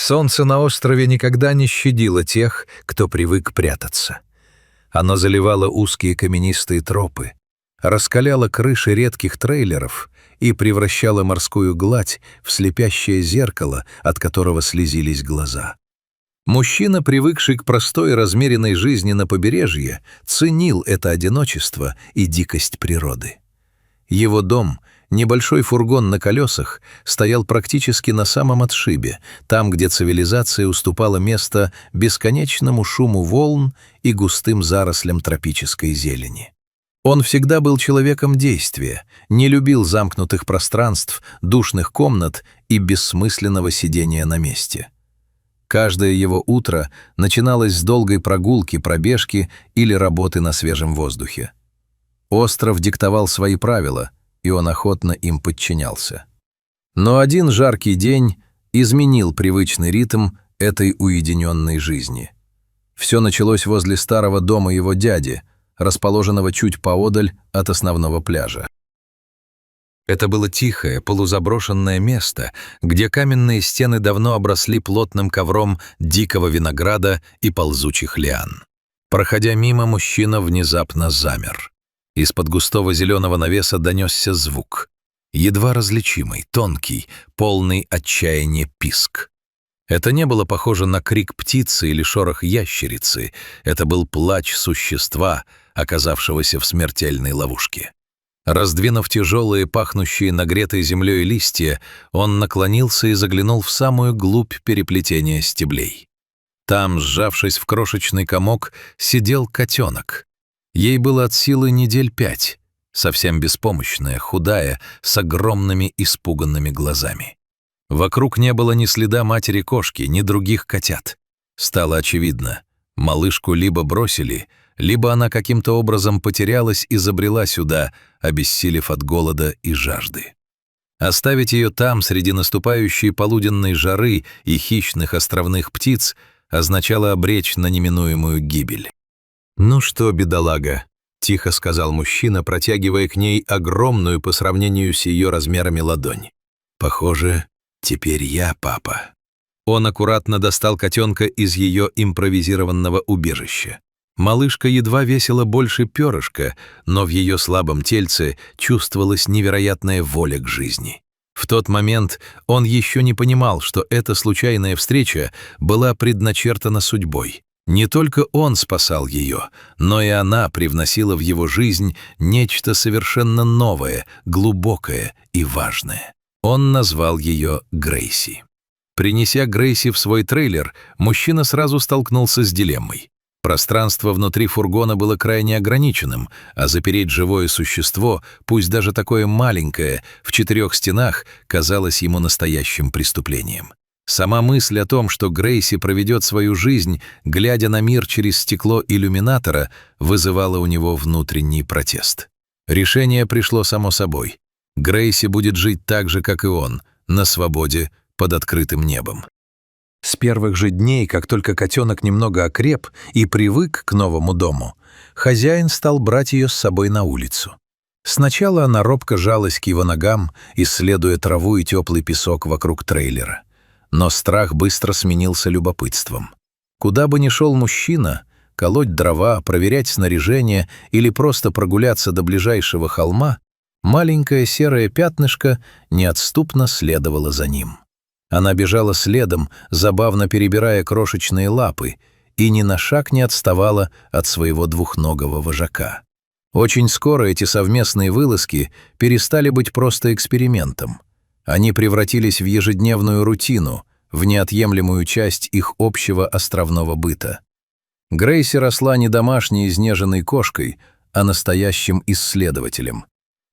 Солнце на острове никогда не щадило тех, кто привык прятаться. Оно заливало узкие каменистые тропы, раскаляло крыши редких трейлеров и превращало морскую гладь в слепящее зеркало, от которого слезились глаза. Мужчина, привыкший к простой размеренной жизни на побережье, ценил это одиночество и дикость природы. Его дом, небольшой фургон на колесах, стоял практически на самом отшибе, там, где цивилизация уступала место бесконечному шуму волн и густым зарослям тропической зелени. Он всегда был человеком действия, не любил замкнутых пространств, душных комнат и бессмысленного сидения на месте. Каждое его утро начиналось с долгой прогулки, пробежки или работы на свежем воздухе. Остров диктовал свои правила, и он охотно им подчинялся. Но один жаркий день изменил привычный ритм этой уединенной жизни. Все началось возле старого дома его дяди, расположенного чуть поодаль от основного пляжа. Это было тихое, полузаброшенное место, где каменные стены давно обросли плотным ковром дикого винограда и ползучих лиан. Проходя мимо, мужчина внезапно замер. Из-под густого зеленого навеса донесся звук. Едва различимый, тонкий, полный отчаяния писк. Это не было похоже на крик птицы или шорох ящерицы. Это был плач существа, оказавшегося в смертельной ловушке. Раздвинув тяжелые, пахнущие нагретой землей листья, он наклонился и заглянул в самую глубь переплетения стеблей. Там, сжавшись в крошечный комок, сидел котенок. Ей было от силы недель 5, совсем беспомощная, худая, с огромными испуганными глазами. Вокруг не было ни следа матери-кошки, ни других котят. Стало очевидно, малышку либо бросили, либо она каким-то образом потерялась и забрела сюда, обессилев от голода и жажды. Оставить ее там, среди наступающей полуденной жары и хищных островных птиц, означало обречь на неминуемую гибель. «Ну что, бедолага», — тихо сказал мужчина, протягивая к ней огромную по сравнению с ее размерами ладонь. «Похоже, теперь я папа». Он аккуратно достал котенка из ее импровизированного убежища. Малышка едва весила больше перышка, но в ее слабом тельце чувствовалась невероятная воля к жизни. В тот момент он еще не понимал, что эта случайная встреча была предначертана судьбой. Не только он спасал ее, но и она привносила в его жизнь нечто совершенно новое, глубокое и важное. Он назвал ее Грейси. Принеся Грейси в свой трейлер, мужчина сразу столкнулся с дилеммой. Пространство внутри фургона было крайне ограниченным, а запереть живое существо, пусть даже такое маленькое, в 4 стенах, казалось ему настоящим преступлением. Сама мысль о том, что Грейси проведет свою жизнь, глядя на мир через стекло иллюминатора, вызывала у него внутренний протест. Решение пришло само собой. Грейси будет жить так же, как и он, на свободе, под открытым небом. С первых же дней, как только котенок немного окреп и привык к новому дому, хозяин стал брать ее с собой на улицу. Сначала она робко жалась к его ногам, исследуя траву и теплый песок вокруг трейлера. Но страх быстро сменился любопытством. Куда бы ни шел мужчина, колоть дрова, проверять снаряжение или просто прогуляться до ближайшего холма, маленькое серое пятнышко неотступно следовало за ним. Она бежала следом, забавно перебирая крошечные лапы, и ни на шаг не отставала от своего двухногого вожака. Очень скоро эти совместные вылазки перестали быть просто экспериментом. Они превратились в ежедневную рутину, в неотъемлемую часть их общего островного быта. Грейси росла не домашней изнеженной кошкой, а настоящим исследователем.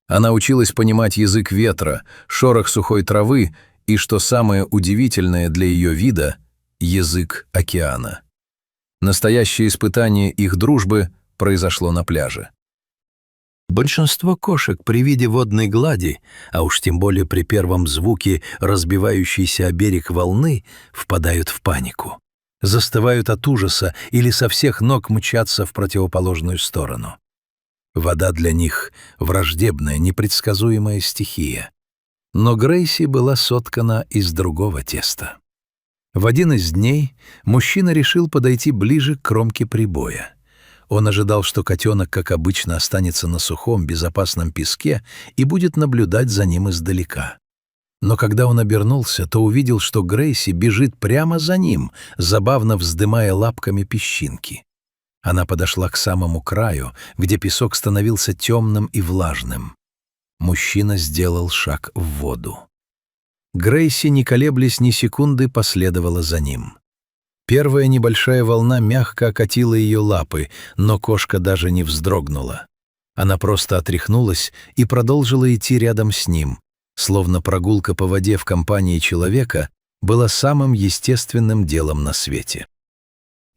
Она училась понимать язык ветра, шорох сухой травы и, что самое удивительное для ее вида, язык океана. Настоящее испытание их дружбы произошло на пляже. Большинство кошек при виде водной глади, а уж тем более при первом звуке разбивающейся о берег волны, впадают в панику, застывают от ужаса или со всех ног мчатся в противоположную сторону. Вода для них — враждебная, непредсказуемая стихия. Но Грейси была соткана из другого теста. В один из дней мужчина решил подойти ближе к кромке прибоя. Он ожидал, что котенок, как обычно, останется на сухом, безопасном песке и будет наблюдать за ним издалека. Но когда он обернулся, то увидел, что Грейси бежит прямо за ним, забавно вздымая лапками песчинки. Она подошла к самому краю, где песок становился темным и влажным. Мужчина сделал шаг в воду. Грейси, не колеблясь ни секунды, последовала за ним. Первая небольшая волна мягко окатила ее лапы, но кошка даже не вздрогнула. Она просто отряхнулась и продолжила идти рядом с ним, словно прогулка по воде в компании человека была самым естественным делом на свете.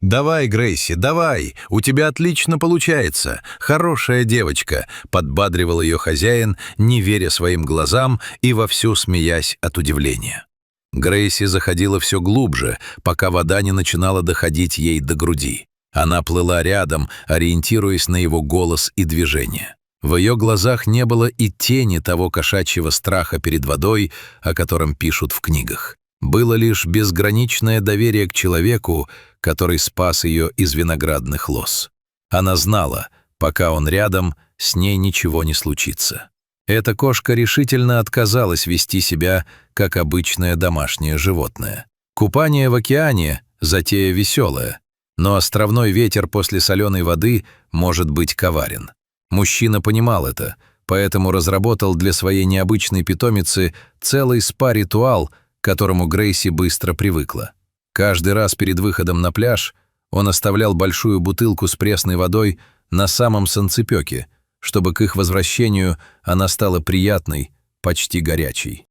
«Давай, Грейси, давай! У тебя отлично получается! Хорошая девочка!» — подбадривал ее хозяин, не веря своим глазам и вовсю смеясь от удивления. Грейси заходила все глубже, пока вода не начинала доходить ей до груди. Она плыла рядом, ориентируясь на его голос и движение. В ее глазах не было и тени того кошачьего страха перед водой, о котором пишут в книгах. Было лишь безграничное доверие к человеку, который спас ее из виноградных лоз. Она знала, пока он рядом, с ней ничего не случится. Эта кошка решительно отказалась вести себя, как обычное домашнее животное. Купание в океане – затея веселая, но островной ветер после соленой воды может быть коварен. Мужчина понимал это, поэтому разработал для своей необычной питомицы целый спа-ритуал, к которому Грейси быстро привыкла. Каждый раз перед выходом на пляж он оставлял большую бутылку с пресной водой на самом солнцепёке, чтобы к их возвращению она стала приятной, почти горячей.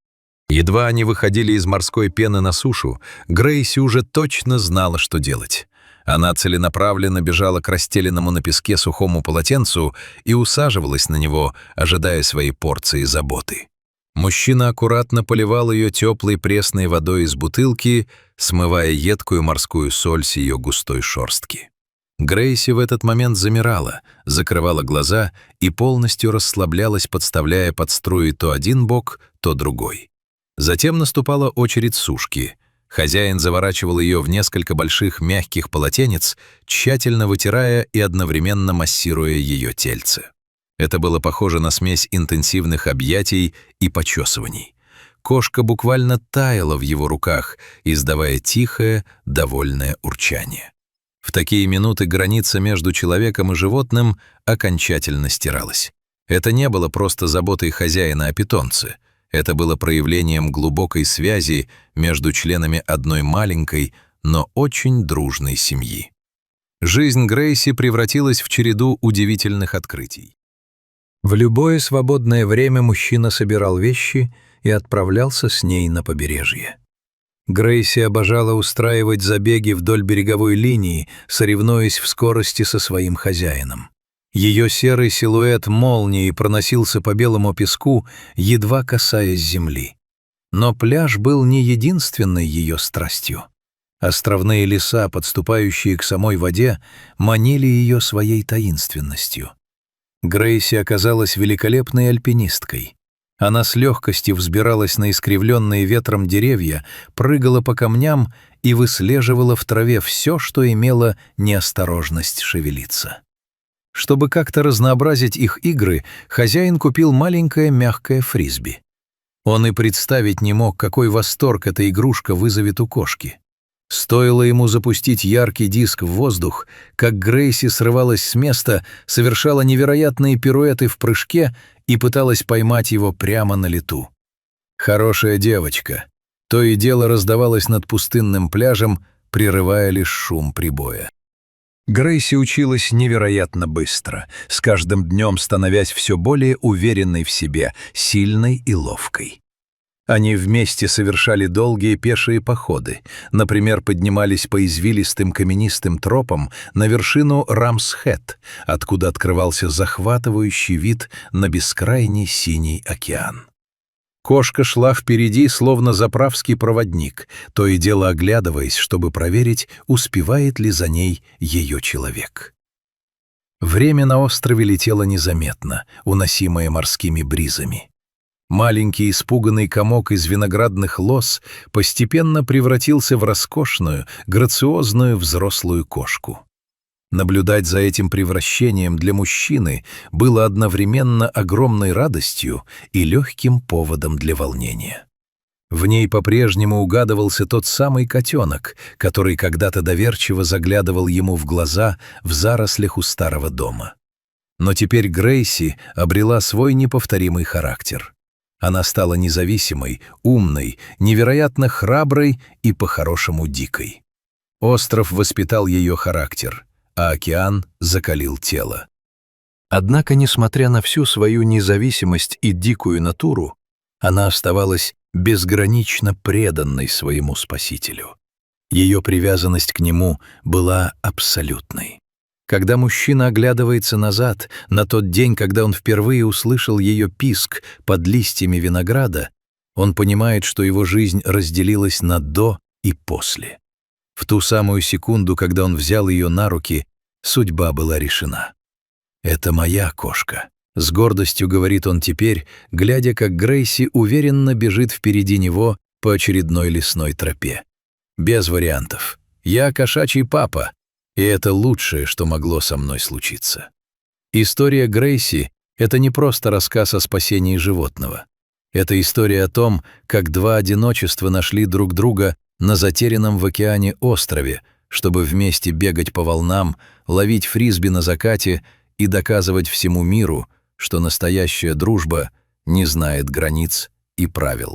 Едва они выходили из морской пены на сушу, Грейси уже точно знала, что делать. Она целенаправленно бежала к расстеленному на песке сухому полотенцу и усаживалась на него, ожидая своей порции заботы. Мужчина аккуратно поливал ее теплой пресной водой из бутылки, смывая едкую морскую соль с ее густой шерстки. Грейси в этот момент замирала, закрывала глаза и полностью расслаблялась, подставляя под струи то один бок, то другой. Затем наступала очередь сушки. Хозяин заворачивал ее в несколько больших мягких полотенец, тщательно вытирая и одновременно массируя ее тельце. Это было похоже на смесь интенсивных объятий и почесываний. Кошка буквально таяла в его руках, издавая тихое, довольное урчание. В такие минуты граница между человеком и животным окончательно стиралась. Это не было просто заботой хозяина о питомце. Это было проявлением глубокой связи между членами одной маленькой, но очень дружной семьи. Жизнь Грейси превратилась в череду удивительных открытий. В любое свободное время мужчина собирал вещи и отправлялся с ней на побережье. Грейси обожала устраивать забеги вдоль береговой линии, соревнуясь в скорости со своим хозяином. Ее серый силуэт молнией проносился по белому песку, едва касаясь земли. Но пляж был не единственной ее страстью. Островные леса, подступающие к самой воде, манили ее своей таинственностью. Грейси оказалась великолепной альпинисткой. Она с легкостью взбиралась на искривленные ветром деревья, прыгала по камням и выслеживала в траве все, что имело неосторожность шевелиться. Чтобы как-то разнообразить их игры, хозяин купил маленькое мягкое фрисби. Он и представить не мог, какой восторг эта игрушка вызовет у кошки. Стоило ему запустить яркий диск в воздух, как Грейси срывалась с места, совершала невероятные пируэты в прыжке и пыталась поймать его прямо на лету. Хорошая девочка. То и дело раздавалось над пустынным пляжем, прерывая лишь шум прибоя. Грейси училась невероятно быстро, с каждым днем становясь все более уверенной в себе, сильной и ловкой. Они вместе совершали долгие пешие походы, например, поднимались по извилистым каменистым тропам на вершину Рамс-Хэт, откуда открывался захватывающий вид на бескрайний синий океан. Кошка шла впереди, словно заправский проводник, то и дело оглядываясь, чтобы проверить, успевает ли за ней ее человек. Время на острове летело незаметно, уносимое морскими бризами. Маленький испуганный комок из виноградных лоз постепенно превратился в роскошную, грациозную взрослую кошку. Наблюдать за этим превращением для мужчины было одновременно огромной радостью и легким поводом для волнения. В ней по-прежнему угадывался тот самый котенок, который когда-то доверчиво заглядывал ему в глаза в зарослях у старого дома. Но теперь Грейси обрела свой неповторимый характер. Она стала независимой, умной, невероятно храброй и по-хорошему дикой. Остров воспитал ее характер, а океан закалил тело. Однако, несмотря на всю свою независимость и дикую натуру, она оставалась безгранично преданной своему спасителю. Ее привязанность к нему была абсолютной. Когда мужчина оглядывается назад, на тот день, когда он впервые услышал ее писк под листьями винограда, он понимает, что его жизнь разделилась на «до» и «после». В ту самую секунду, когда он взял ее на руки, судьба была решена. «Это моя кошка», — с гордостью говорит он теперь, глядя, как Грейси уверенно бежит впереди него по очередной лесной тропе. Без вариантов. «Я кошачий папа», и это лучшее, что могло со мной случиться. История Грейси — это не просто рассказ о спасении животного. Это история о том, как два одиночества нашли друг друга на затерянном в океане острове, чтобы вместе бегать по волнам, ловить фрисби на закате и доказывать всему миру, что настоящая дружба не знает границ и правил.